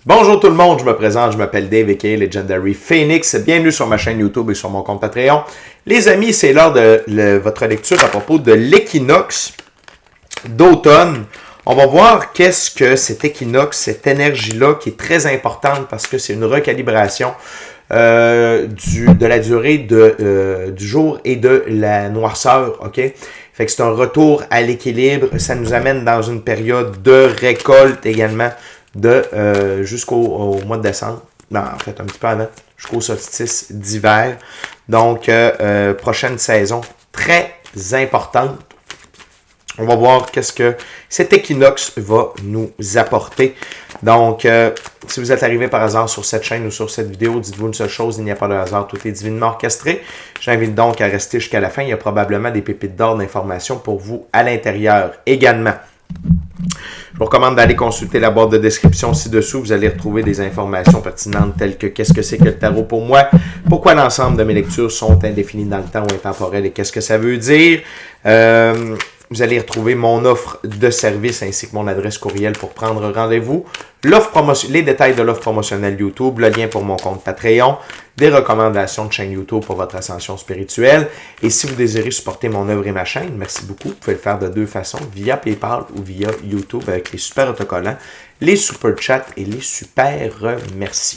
Bonjour tout le monde, je me présente, je m'appelle Dave aka Legendary Phoenix. Bienvenue sur ma chaîne YouTube et sur mon compte Patreon. Les amis, c'est l'heure de votre lecture à propos de l'équinoxe d'automne. On va voir qu'est-ce que cet équinoxe, cette énergie-là qui est très importante parce que c'est une recalibration de la durée du jour et de la noirceur, ok? Fait que c'est un retour à l'équilibre. Ça nous amène dans une période de récolte également jusqu'au mois de décembre. Non, en fait, un petit peu avant, jusqu'au solstice d'hiver. Donc, prochaine saison très importante. On va voir qu'est-ce que cet équinoxe va nous apporter. Donc, si vous êtes arrivé par hasard sur cette chaîne ou sur cette vidéo, dites-vous une seule chose, il n'y a pas de hasard, tout est divinement orchestré. J'invite donc à rester jusqu'à la fin. Il y a probablement des pépites d'or d'informations pour vous à l'intérieur également. Je vous recommande d'aller consulter la boîte de description ci-dessous. Vous allez retrouver des informations pertinentes telles que qu'est-ce que c'est que le tarot pour moi, pourquoi l'ensemble de mes lectures sont indéfinies dans le temps ou intemporelles et qu'est-ce que ça veut dire. Vous allez retrouver mon offre de service ainsi que mon adresse courriel pour prendre rendez-vous. Les détails de l'offre promotionnelle YouTube, le lien pour mon compte Patreon, des recommandations de chaîne YouTube pour votre ascension spirituelle. Et si vous désirez supporter mon œuvre et ma chaîne, merci beaucoup. Vous pouvez le faire de deux façons, via PayPal ou via YouTube avec les super autocollants, les super chats et les super merci.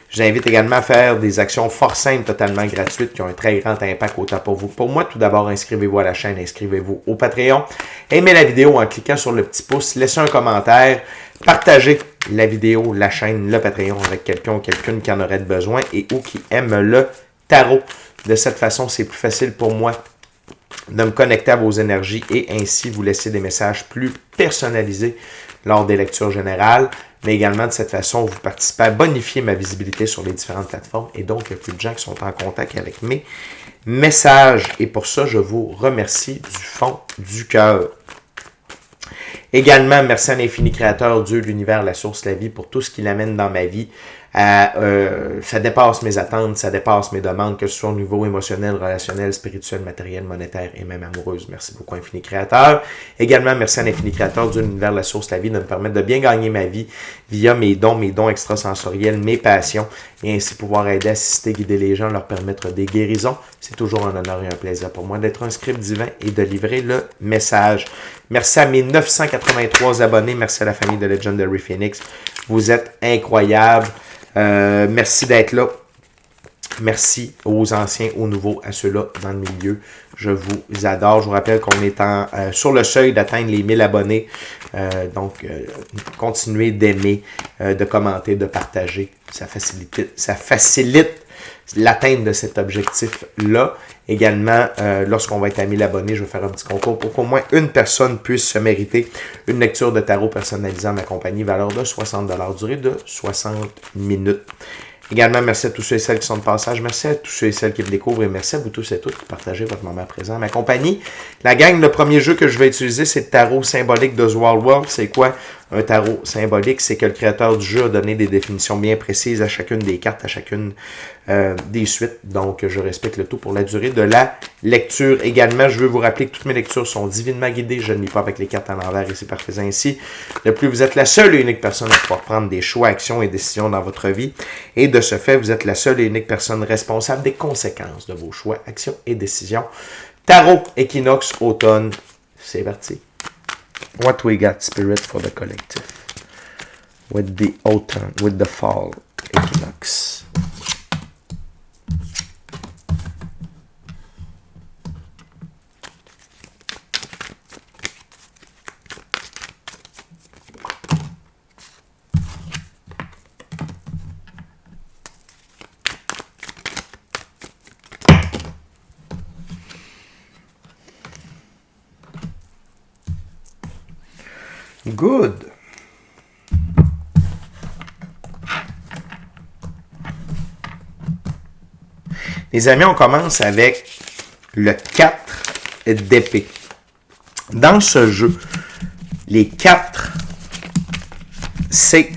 Je vous invite également à faire des actions fort simples, totalement gratuites, qui ont un très grand impact autant pour vous que pour moi. Tout d'abord, inscrivez-vous à la chaîne, inscrivez-vous au Patreon. Aimez la vidéo en cliquant sur le petit pouce, laissez un commentaire, partagez la vidéo, la chaîne, le Patreon avec quelqu'un ou quelqu'une qui en aurait besoin et ou qui aime le tarot. De cette façon, c'est plus facile pour moi de me connecter à vos énergies et ainsi vous laisser des messages plus personnalisés lors des lectures générales. Mais également, de cette façon, vous participez à bonifier ma visibilité sur les différentes plateformes. Et donc, il y a plus de gens qui sont en contact avec mes messages. Et pour ça, je vous remercie du fond du cœur. Également, merci à l'infini créateur, Dieu, l'univers, la source, la vie, pour tout ce qu'il amène dans ma vie. Ça dépasse mes attentes, ça dépasse mes demandes, que ce soit au niveau émotionnel, relationnel, spirituel, matériel, monétaire et même amoureuse. Merci beaucoup, Infini Créateur. Également, merci à l'Infini Créateur, Dieu, l'univers, la source, la vie, de me permettre de bien gagner ma vie via mes dons extrasensoriels, mes passions, et ainsi pouvoir aider, assister, guider les gens, leur permettre des guérisons. C'est toujours un honneur et un plaisir pour moi d'être un script divin et de livrer le message. Merci à mes 983 abonnés. Merci à la famille de Legendary Phoenix. Vous êtes incroyables. Merci d'être là. Merci aux anciens, aux nouveaux, à ceux-là dans le milieu. Je vous adore. Je vous rappelle qu'on est sur le seuil d'atteindre les 1000 abonnés. Donc, continuez d'aimer, de commenter, de partager. Ça facilite l'atteinte de cet objectif-là. Également, lorsqu'on va être à 1000 abonnés, je vais faire un petit concours pour qu'au moins une personne puisse se mériter une lecture de tarot personnalisée en ma compagnie, valeur de 60 $, durée de 60 minutes. Également, merci à tous ceux et celles qui sont de passage. Merci à tous ceux et celles qui me découvrent. Et merci à vous tous et toutes qui partagez votre moment présent à ma compagnie. La gang, le premier jeu que je vais utiliser, c'est le tarot symbolique de World. C'est quoi un tarot symbolique? C'est que le créateur du jeu a donné des définitions bien précises à chacune des cartes, à chacune des suites. Donc, je respecte le tout pour la durée de la lecture. Également, je veux vous rappeler que toutes mes lectures sont divinement guidées. Je ne lis pas avec les cartes à l'envers et c'est parfait ainsi. De plus, vous êtes la seule et unique personne à pouvoir prendre des choix, actions et décisions dans votre vie. Et de ce fait, vous êtes la seule et unique personne responsable des conséquences de vos choix, actions et décisions. Tarot, équinoxe, automne, c'est parti. What we got, spirit for the collective. With the autumn, with the fall, equinox. Good. Les amis, on commence avec le 4 d'épée. Dans ce jeu, les 4, c'est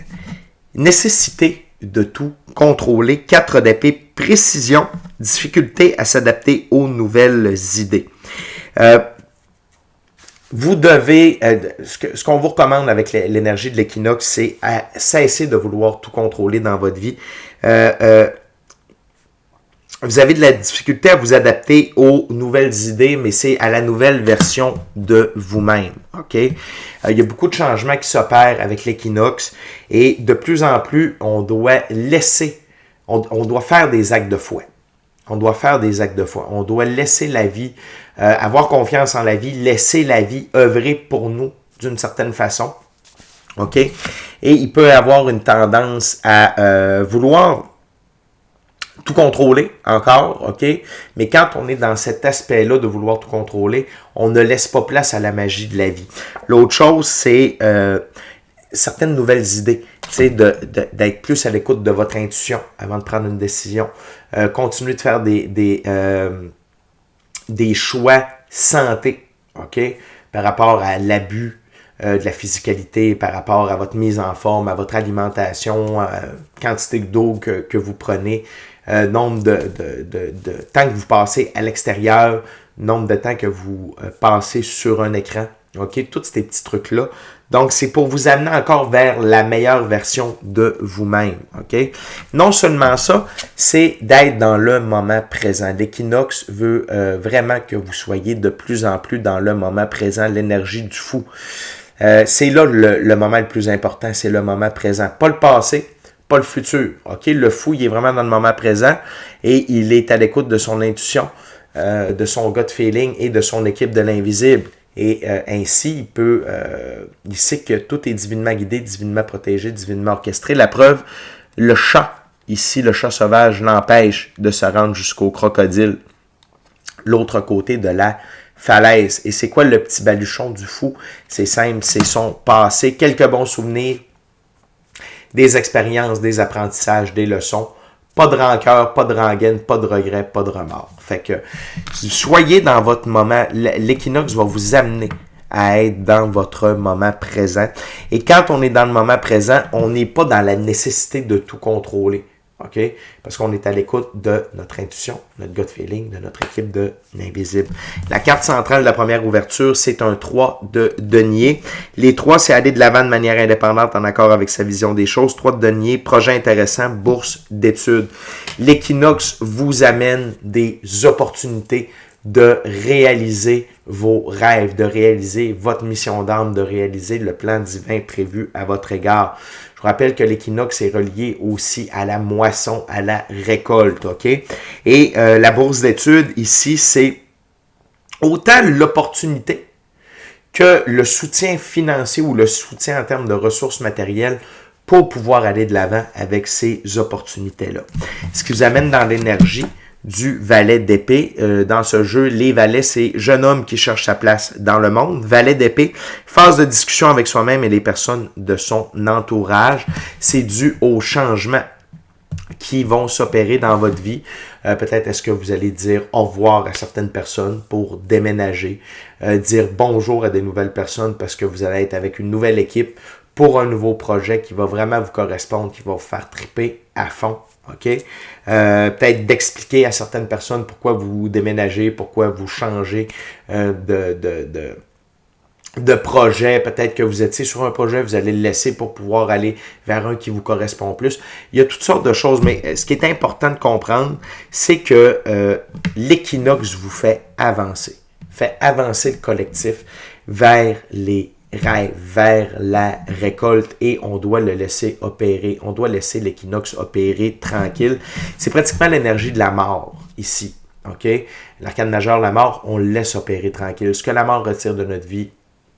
nécessité de tout contrôler. 4 d'épée, précision, difficulté à s'adapter aux nouvelles idées. vous devez, ce qu'on vous recommande avec l'énergie de l'équinoxe, c'est à cesser de vouloir tout contrôler dans votre vie. Vous avez de la difficulté à vous adapter aux nouvelles idées, mais c'est à la nouvelle version de vous-même. OK? Il y a beaucoup de changements qui s'opèrent avec l'équinoxe et de plus en plus, on doit laisser, on doit faire des actes de foi. On doit faire des actes de foi. On doit laisser la vie, avoir confiance en la vie, laisser la vie œuvrer pour nous d'une certaine façon. OK? Et il peut y avoir une tendance à vouloir tout contrôler encore, OK? Mais quand on est dans cet aspect-là de vouloir tout contrôler, on ne laisse pas place à la magie de la vie. L'autre chose, c'est certaines nouvelles idées, tu sais, d'être plus à l'écoute de votre intuition avant de prendre une décision. Continuer de faire des choix santé, OK? Par rapport à l'abus de la physicalité, par rapport à votre mise en forme, à votre alimentation, quantité d'eau que vous prenez, nombre de temps que vous passez à l'extérieur, nombre de temps que vous passez sur un écran. OK? Tous ces petits trucs-là. Donc, c'est pour vous amener encore vers la meilleure version de vous-même. OK? Non seulement ça, c'est d'être dans le moment présent. L'équinoxe veut vraiment que vous soyez de plus en plus dans le moment présent, l'énergie du fou. C'est là le moment le plus important, c'est le moment présent. Pas le passé, pas le futur. OK? Le fou, il est vraiment dans le moment présent et il est à l'écoute de son intuition, de son gut feeling et de son équipe de l'invisible. Et ainsi, il sait que tout est divinement guidé, divinement protégé, divinement orchestré. La preuve, le chat, ici, le chat sauvage, l'empêche de se rendre jusqu'au crocodile, l'autre côté de la falaise. Et c'est quoi le petit baluchon du fou? C'est simple, c'est son passé, quelques bons souvenirs, des expériences, des apprentissages, des leçons. Pas de rancœur, pas de rengaine, pas de regret, pas de remords. Fait que soyez dans votre moment. L'équinoxe va vous amener à être dans votre moment présent. Et quand on est dans le moment présent, on n'est pas dans la nécessité de tout contrôler. OK? Parce qu'on est à l'écoute de notre intuition, notre gut feeling, de notre équipe de l'invisible. La carte centrale de la première ouverture, c'est un 3 de denier. Les 3, c'est aller de l'avant de manière indépendante en accord avec sa vision des choses. 3 de denier, projet intéressant, bourse d'études. L'équinoxe vous amène des opportunités de réaliser vos rêves, de réaliser votre mission d'âme, de réaliser le plan divin prévu à votre égard. Je vous rappelle que l'équinoxe est relié aussi à la moisson, à la récolte, OK? Et la bourse d'études, ici, c'est autant l'opportunité que le soutien financier ou le soutien en termes de ressources matérielles pour pouvoir aller de l'avant avec ces opportunités-là. Ce qui vous amène dans l'énergie du valet d'épée. Dans ce jeu, les valets, c'est jeune homme qui cherche sa place dans le monde. Valet d'épée, phase de discussion avec soi-même et les personnes de son entourage. C'est dû au changement qui vont s'opérer dans votre vie. Peut-être est-ce que vous allez dire au revoir à certaines personnes pour déménager, dire bonjour à des nouvelles personnes parce que vous allez être avec une nouvelle équipe pour un nouveau projet qui va vraiment vous correspondre, qui va vous faire triper à fond. OK? Peut-être d'expliquer à certaines personnes pourquoi vous déménagez, pourquoi vous changez de projet. Peut-être que vous étiez sur un projet, vous allez le laisser pour pouvoir aller vers un qui vous correspond plus. Il y a toutes sortes de choses, mais ce qui est important de comprendre, c'est que l'équinoxe vous fait avancer le collectif vers les rêve vers la récolte et on doit le laisser opérer. On doit laisser l'équinoxe opérer tranquille. C'est pratiquement l'énergie de la mort ici. OK? L'arcane majeur, la mort, on le laisse opérer tranquille. Ce que la mort retire de notre vie,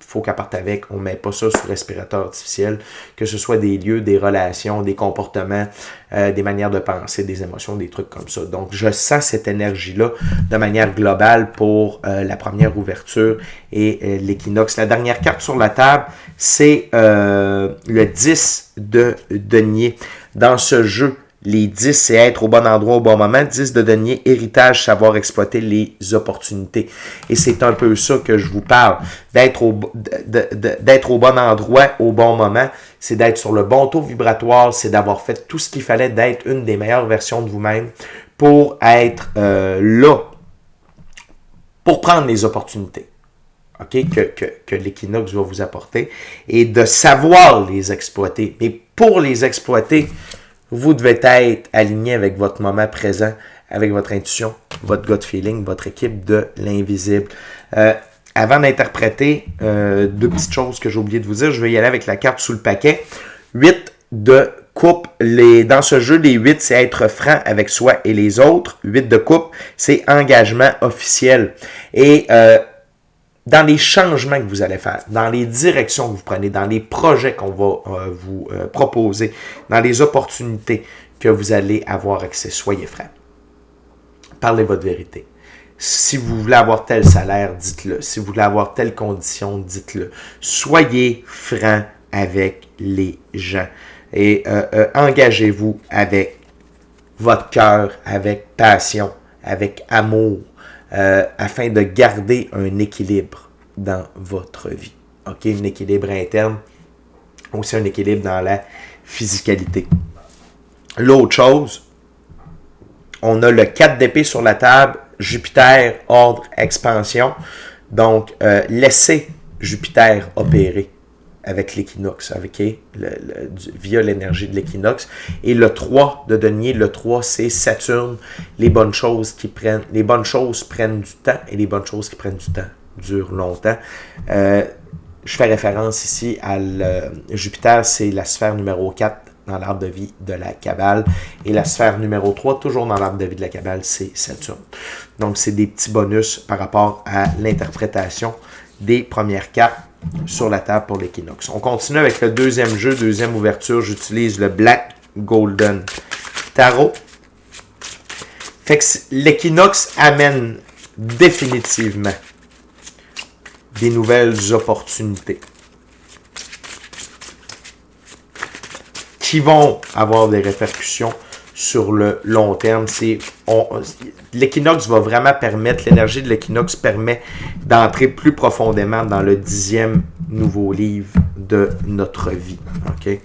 il faut qu'elle parte avec. On ne met pas ça sous respirateur artificiel, que ce soit des lieux, des relations, des comportements, des manières de penser, des émotions, des trucs comme ça. Donc, je sens cette énergie-là de manière globale pour la première ouverture et l'équinoxe. La dernière carte sur la table, c'est le 10 de denier. Dans ce jeu, les 10, c'est être au bon endroit au bon moment. 10 de denier, héritage, savoir exploiter les opportunités. Et c'est un peu ça que je vous parle. D'être au bon endroit au bon moment, c'est d'être sur le bon taux vibratoire, c'est d'avoir fait tout ce qu'il fallait, d'être une des meilleures versions de vous-même pour être là, pour prendre les opportunités. OK, que l'équinoxe va vous apporter, et de savoir les exploiter. Mais pour les exploiter, vous devez être aligné avec votre moment présent, avec votre intuition, votre gut feeling, votre équipe de l'invisible. Avant d'interpréter, deux petites choses que j'ai oublié de vous dire, je vais y aller avec la carte sous le paquet. 8 de coupe. Dans ce jeu, les 8, c'est être franc avec soi et les autres. 8 de coupe, c'est engagement officiel. Et dans les changements que vous allez faire, dans les directions que vous prenez, dans les projets qu'on va vous proposer, dans les opportunités que vous allez avoir accès, soyez franc. Parlez votre vérité. Si vous voulez avoir tel salaire, dites-le. Si vous voulez avoir telle condition, dites-le. Soyez franc avec les gens. Et engagez-vous avec votre cœur, avec passion, avec amour, afin de garder un équilibre dans votre vie. OK? Un équilibre interne, aussi un équilibre dans la physicalité. L'autre chose, on a le 4 d'épée sur la table, Jupiter, ordre, expansion. Donc, laissez Jupiter opérer avec l'équinoxe, via l'énergie de l'équinoxe. Et le 3 de denier, le 3, c'est Saturne. Les bonnes choses prennent du temps, et les bonnes choses qui prennent du temps durent longtemps. Je fais référence ici à Jupiter, c'est la sphère numéro 4 dans l'arbre de vie de la Kabbale. Et la sphère numéro 3, toujours dans l'arbre de vie de la Kabbale, c'est Saturne. Donc, c'est des petits bonus par rapport à l'interprétation des premières cartes sur la table pour l'équinoxe. On continue avec le deuxième jeu, deuxième ouverture. J'utilise le Black Golden Tarot. Fait que l'équinoxe amène définitivement des nouvelles opportunités qui vont avoir des répercussions sur le long terme. L'équinoxe va vraiment permettre, l'énergie de l'équinoxe permet d'entrer plus profondément dans le 10e nouveau livre de notre vie. OK?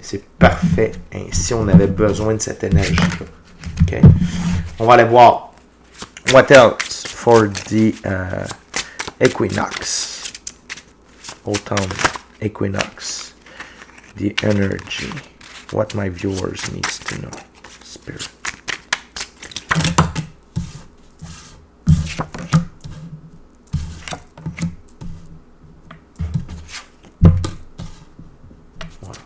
C'est parfait. Ainsi, on avait besoin de cette énergie-là. OK? On va aller voir. What else for the equinox? Autumn equinox. The energy. What my viewers needs to know. Spirit. Voilà.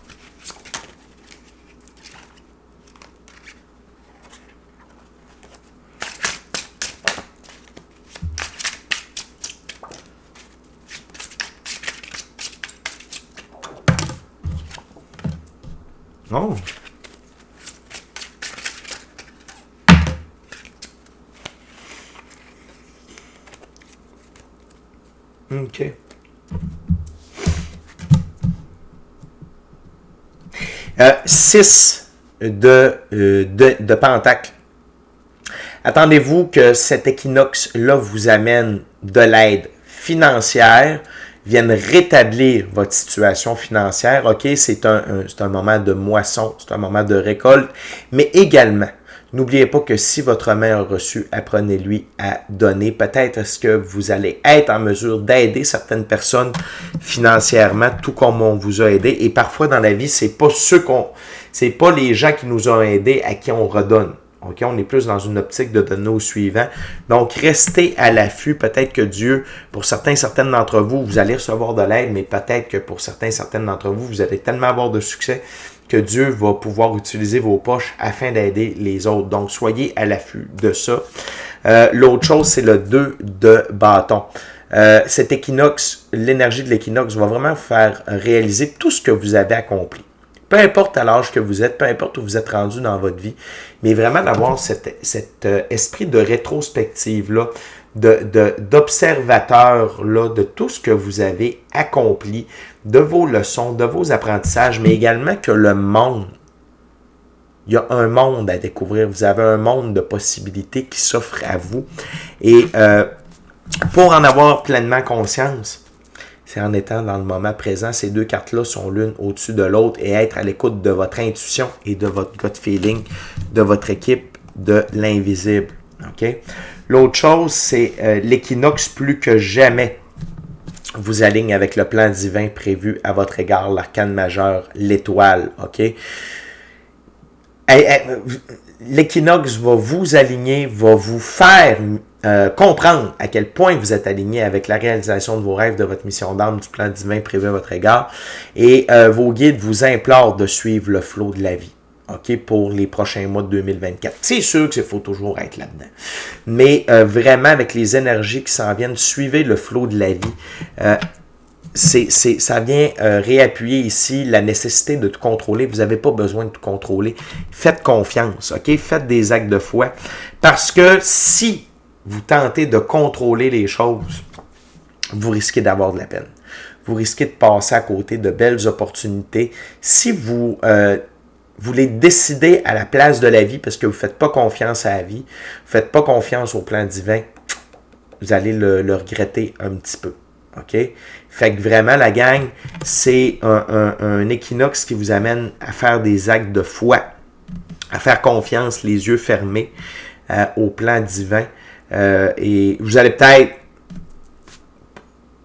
Oh. OK. 6 de Pentacle. Attendez-vous que cet équinoxe-là vous amène de l'aide financière, vienne rétablir votre situation financière. OK, c'est un moment de moisson, c'est un moment de récolte, mais également, n'oubliez pas que si votre main a reçu, apprenez-lui à donner. Peut-être est-ce que vous allez être en mesure d'aider certaines personnes financièrement, tout comme on vous a aidé. Et parfois dans la vie, c'est pas les gens qui nous ont aidés à qui on redonne. OK, on est plus dans une optique de donner au suivant. Donc, restez à l'affût. Peut-être que Dieu, pour certaines d'entre vous, vous allez recevoir de l'aide, mais peut-être que pour certaines d'entre vous, vous allez tellement avoir de succès que Dieu va pouvoir utiliser vos poches afin d'aider les autres. Donc, soyez à l'affût de ça. L'autre chose, c'est le 2 de bâton. Cet équinoxe, l'énergie de l'équinoxe va vraiment vous faire réaliser tout ce que vous avez accompli. Peu importe à l'âge que vous êtes, peu importe où vous êtes rendu dans votre vie, mais vraiment d'avoir cet esprit de rétrospective-là, d'observateur-là, de tout ce que vous avez accompli, de vos leçons, de vos apprentissages, mais également que le monde, il y a un monde à découvrir, vous avez un monde de possibilités qui s'offre à vous. Et pour en avoir pleinement conscience, c'est en étant dans le moment présent, ces deux cartes-là sont l'une au-dessus de l'autre et être à l'écoute de votre intuition et de votre gut feeling, de votre équipe de l'invisible. OK? L'autre chose, c'est l'équinoxe plus que jamais vous aligne avec le plan divin prévu à votre égard, l'arcane majeur, l'étoile, OK? L'équinoxe va vous aligner, va vous faire comprendre à quel point vous êtes aligné avec la réalisation de vos rêves, de votre mission d'âme, du plan divin prévu à votre égard. Et vos guides vous implorent de suivre le flot de la vie. OK, pour les prochains mois de 2024. C'est sûr qu'il faut toujours être là-dedans. Mais vraiment, avec les énergies qui s'en viennent, suivez le flot de la vie. Ça vient réappuyer ici la nécessité de tout contrôler. Vous n'avez pas besoin de tout contrôler. Faites confiance, OK? Faites des actes de foi. Parce que si vous tentez de contrôler les choses, vous risquez d'avoir de la peine. Vous risquez de passer à côté de belles opportunités. Si vous voulez décider à la place de la vie parce que vous ne faites pas confiance à la vie, vous ne faites pas confiance au plan divin, vous allez le regretter un petit peu. OK? Fait que vraiment, la gang, c'est un équinoxe qui vous amène à faire des actes de foi, à faire confiance, les yeux fermés au plan divin. Et vous allez peut-être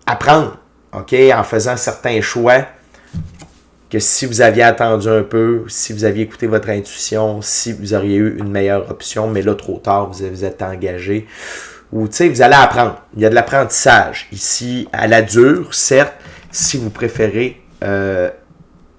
apprendre, OK, en faisant certains choix, que si vous aviez attendu un peu, si vous aviez écouté votre intuition, si vous auriez eu une meilleure option, mais là, trop tard, vous êtes engagé. Ou, tu sais, vous allez apprendre. Il y a de l'apprentissage ici, à la dure, certes, si vous préférez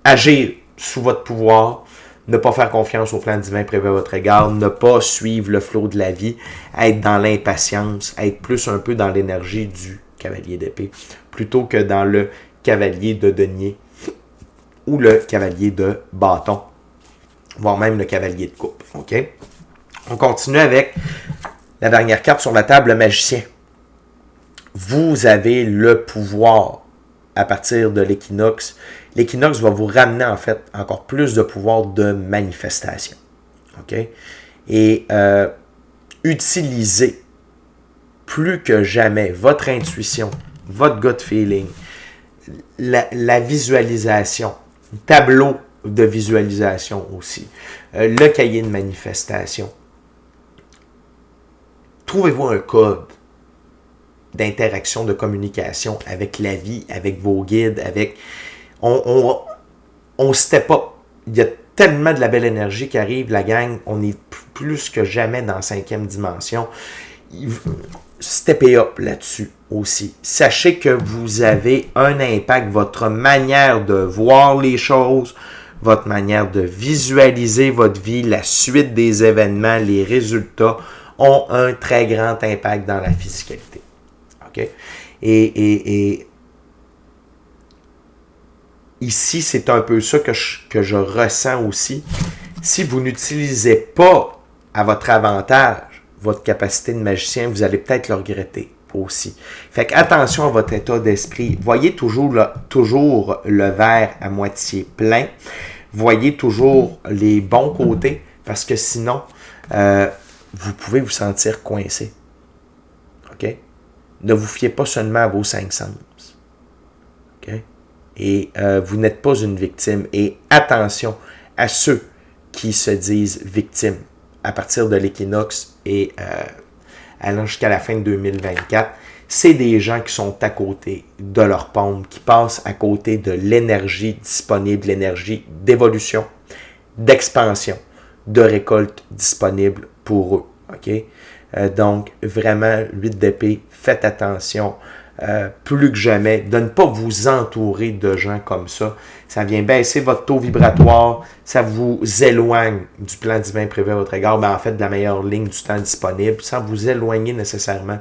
agir sous votre pouvoir, ne pas faire confiance au plan divin prévu à votre égard, ne pas suivre le flot de la vie, être dans l'impatience, être plus un peu dans l'énergie du cavalier d'épée, plutôt que dans le cavalier de denier ou le cavalier de bâton, voire même le cavalier de coupe. OK? On continue avec la dernière carte sur la table, le magicien. Vous avez le pouvoir à partir de l'équinoxe. L'équinoxe va vous ramener en fait encore plus de pouvoir de manifestation. OK? Et utilisez plus que jamais votre intuition, votre gut feeling, la visualisation, tableau de visualisation aussi, le cahier de manifestation. Trouvez-vous un code d'interaction, de communication avec la vie, avec vos guides, avec... On step up. Il y a tellement de la belle énergie qui arrive, la gang. On est plus que jamais dans la 5e dimension. Steppez up là-dessus aussi. Sachez que vous avez un impact, votre manière de voir les choses, votre manière de visualiser votre vie, la suite des événements, les résultats ont un très grand impact dans la physicalité. OK? Et ici, c'est un peu ça que je ressens aussi. Si vous n'utilisez pas à votre avantage votre capacité de magicien, vous allez peut-être le regretter aussi. Fait que attention à votre état d'esprit. Voyez toujours le verre à moitié plein. Voyez toujours les bons côtés, parce que sinon, vous pouvez vous sentir coincé. OK? Ne vous fiez pas seulement à vos 5 sens. OK? Et vous n'êtes pas une victime. Et attention à ceux qui se disent victimes à partir de l'équinoxe et allant jusqu'à la fin de 2024. C'est des gens qui sont à côté de leur pompe, qui passent à côté de l'énergie disponible, l'énergie d'évolution, d'expansion, de récolte disponible pour eux. OK? Donc, vraiment, 8 d'épée, faites attention. Plus que jamais, de ne pas vous entourer de gens comme ça. Ça vient baisser votre taux vibratoire, ça vous éloigne du plan divin prévu à votre égard, en fait de la meilleure ligne du temps disponible, sans vous éloigner nécessairement.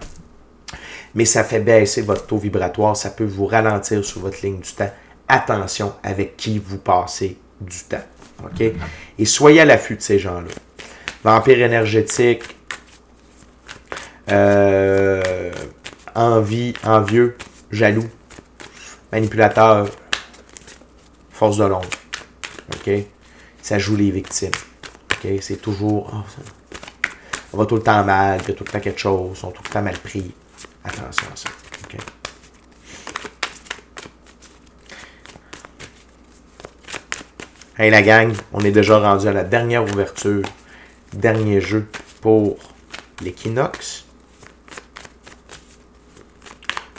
Mais ça fait baisser votre taux vibratoire, ça peut vous ralentir sur votre ligne du temps. Attention avec qui vous passez du temps. OK? Et soyez à l'affût de ces gens-là. Vampire énergétique, envieux, jaloux, manipulateur, force de l'ombre. OK? Ça joue les victimes. OK? C'est toujours... on va tout le temps mal, il y a tout le temps quelque chose, ils sont tout le temps mal pris. Attention à ça. OK? Hey la gang, on est déjà rendu à la dernière ouverture, dernier jeu pour l'équinoxe.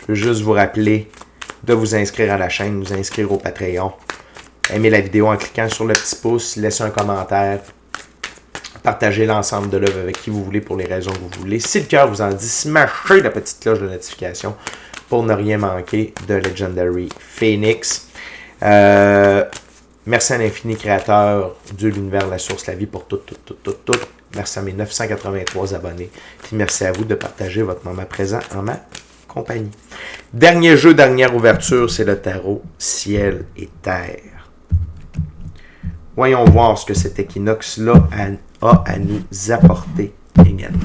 Je veux juste vous rappeler de vous inscrire à la chaîne, vous inscrire au Patreon. Aimez la vidéo en cliquant sur le petit pouce, laissez un commentaire. Partagez l'ensemble de l'œuvre avec qui vous voulez pour les raisons que vous voulez. Si le cœur vous en dit, smashez la petite cloche de notification pour ne rien manquer de Legendary Phoenix. Merci à l'infini créateur, Dieu, l'univers, la source, la vie pour tout. Merci à mes 983 abonnés. Puis merci à vous de partager votre moment présent en ma compagnie. Dernier jeu, dernière ouverture, c'est le tarot Ciel et Terre. Voyons voir ce que cet équinoxe-là a à nous apporter également.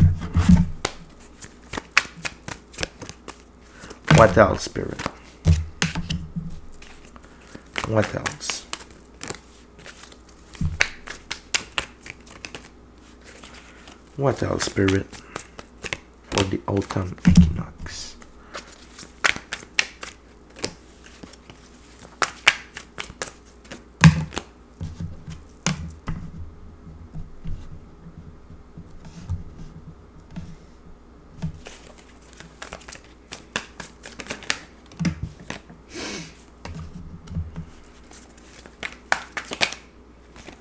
What else, Spirit? What else? What else, Spirit, for the autumn equinox?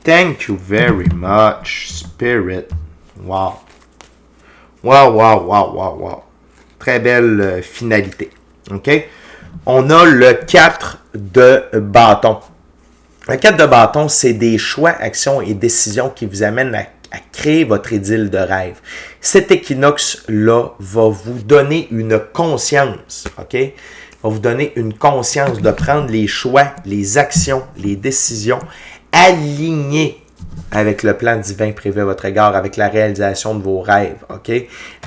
Thank you very much, Spirit. Wow. Wow. Très belle finalité. OK? On a le 4 de bâton. Le 4 de bâton, c'est des choix, actions et décisions qui vous amènent à créer votre idylle de rêve. Cet équinoxe-là va vous donner une conscience. OK? Va vous donner une conscience de prendre les choix, les actions, les décisions alignées avec le plan divin prévu à votre égard, avec la réalisation de vos rêves, OK?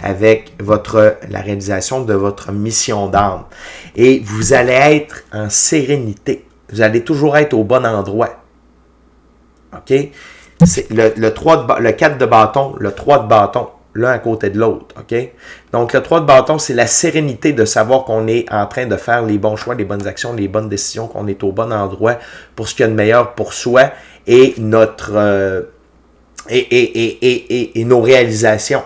Avec la réalisation de votre mission d'âme. Et vous allez être en sérénité. Vous allez toujours être au bon endroit. OK? C'est le 4 de bâton, le 3 de bâton, l'un à côté de l'autre. OK? Donc, le 3 de bâton, c'est la sérénité de savoir qu'on est en train de faire les bons choix, les bonnes actions, les bonnes décisions, qu'on est au bon endroit pour ce qu'il y a de meilleur pour soi et et nos réalisations.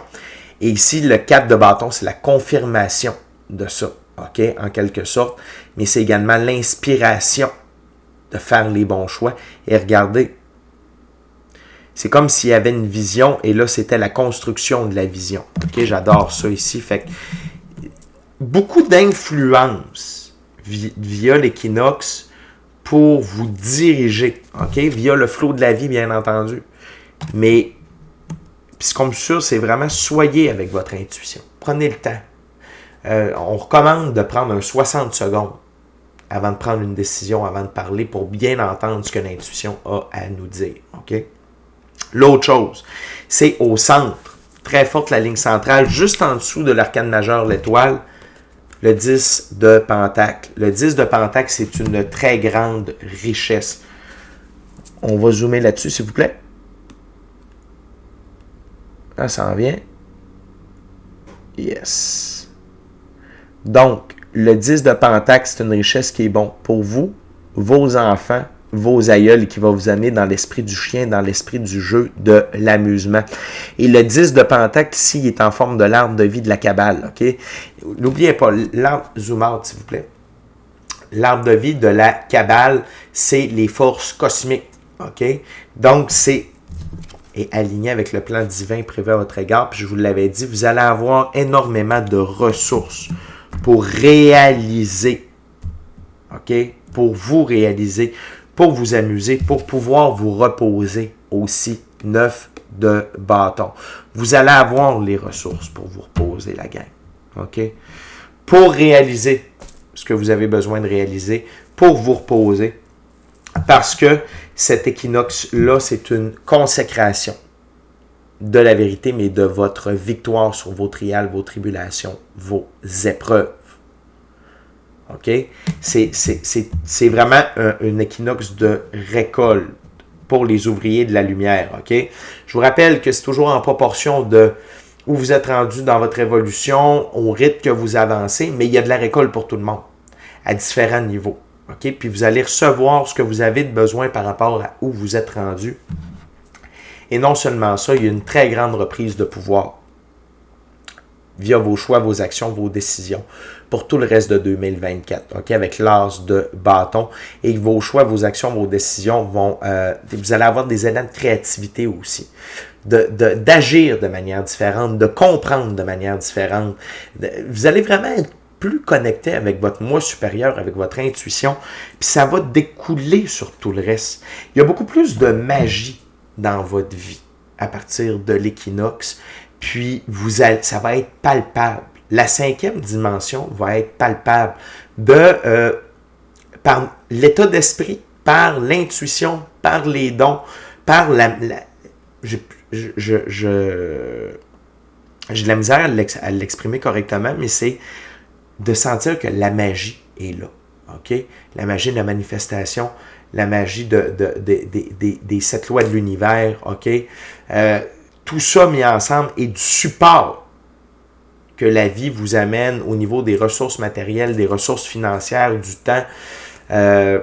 Et ici, le 4 de bâton, c'est la confirmation de ça, OK, en quelque sorte. Mais c'est également l'inspiration de faire les bons choix. Et regardez, c'est comme s'il y avait une vision et là, c'était la construction de la vision. OK, j'adore ça ici. Fait que beaucoup d'influence via l'équinoxe pour vous diriger, OK? Via le flot de la vie, bien entendu. Mais, puis comme ça, c'est vraiment soyez avec votre intuition. Prenez le temps. On recommande de prendre un 60 secondes avant de prendre une décision, avant de parler, pour bien entendre ce que l'intuition a à nous dire, OK? L'autre chose, c'est au centre, très forte la ligne centrale, juste en dessous de l'arcane majeur, l'étoile, le 10 de Pentacle. Le 10 de Pentacle, c'est une très grande richesse. On va zoomer là-dessus, s'il vous plaît. Ah, ça en vient. Yes. Donc, le 10 de Pentacle, c'est une richesse qui est bon pour vous, vos enfants, vos aïeuls, et qui va vous amener dans l'esprit du chien, dans l'esprit du jeu, de l'amusement. Et le 10 de Pentacle, ici, il est en forme de l'arbre de vie de la Kabbale. OK? N'oubliez pas, l'arbre, zoom out, s'il vous plaît. L'arbre de vie de la Kabbale, c'est les forces cosmiques. OK? Donc, c'est aligné avec le plan divin prévu à votre égard. Puis je vous l'avais dit, vous allez avoir énormément de ressources pour réaliser. OK? Pour vous réaliser, pour vous amuser, pour pouvoir vous reposer aussi. 9 de bâton. Vous allez avoir les ressources pour vous reposer, la gang. OK? Pour réaliser ce que vous avez besoin de réaliser, pour vous reposer, parce que cet équinoxe-là, c'est une consécration de la vérité, mais de votre victoire sur vos trials, vos tribulations, vos épreuves. OK? C'est vraiment un équinoxe de récolte pour les ouvriers de la lumière. OK? Je vous rappelle que c'est toujours en proportion de où vous êtes rendu dans votre évolution, au rythme que vous avancez, mais il y a de la récolte pour tout le monde, à différents niveaux. OK? Puis vous allez recevoir ce que vous avez de besoin par rapport à où vous êtes rendu. Et non seulement ça, il y a une très grande reprise de pouvoir. via vos choix, vos actions, vos décisions pour tout le reste de 2024, ok, avec l'as de bâton. Et vos choix, vos actions, vos décisions vont... vous allez avoir des élans de créativité aussi. D'agir de manière différente, de comprendre de manière différente. Vous allez vraiment être plus connecté avec votre moi supérieur, avec votre intuition, puis ça va découler sur tout le reste. Il y a beaucoup plus de magie dans votre vie à partir de l'équinoxe, puis ça va être palpable. La 5e dimension va être palpable par l'état d'esprit, par l'intuition, par les dons, par j'ai de la misère à l'exprimer correctement, mais c'est de sentir que la magie est là. Okay? La magie de la manifestation, la magie des 7 lois de l'univers. Okay? Tout ça mis ensemble et du support que la vie vous amène au niveau des ressources matérielles, des ressources financières, du temps, de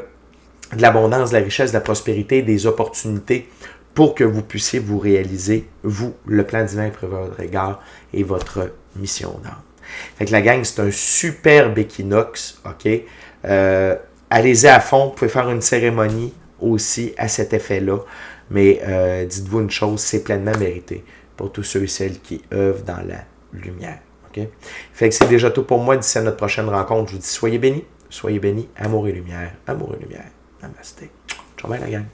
l'abondance, de la richesse, de la prospérité, des opportunités pour que vous puissiez vous réaliser, vous, le plan divin pour votre égard et votre mission d'âme. Fait que la gang, c'est un superbe équinoxe, ok? Allez-y à fond, vous pouvez faire une cérémonie aussi à cet effet-là, mais dites-vous une chose, c'est pleinement mérité pour tous ceux et celles qui œuvrent dans la lumière, ok? Fait que c'est déjà tout pour moi. D'ici à notre prochaine rencontre, je vous dis soyez bénis, amour et lumière, namasté. Ciao, bye la gang.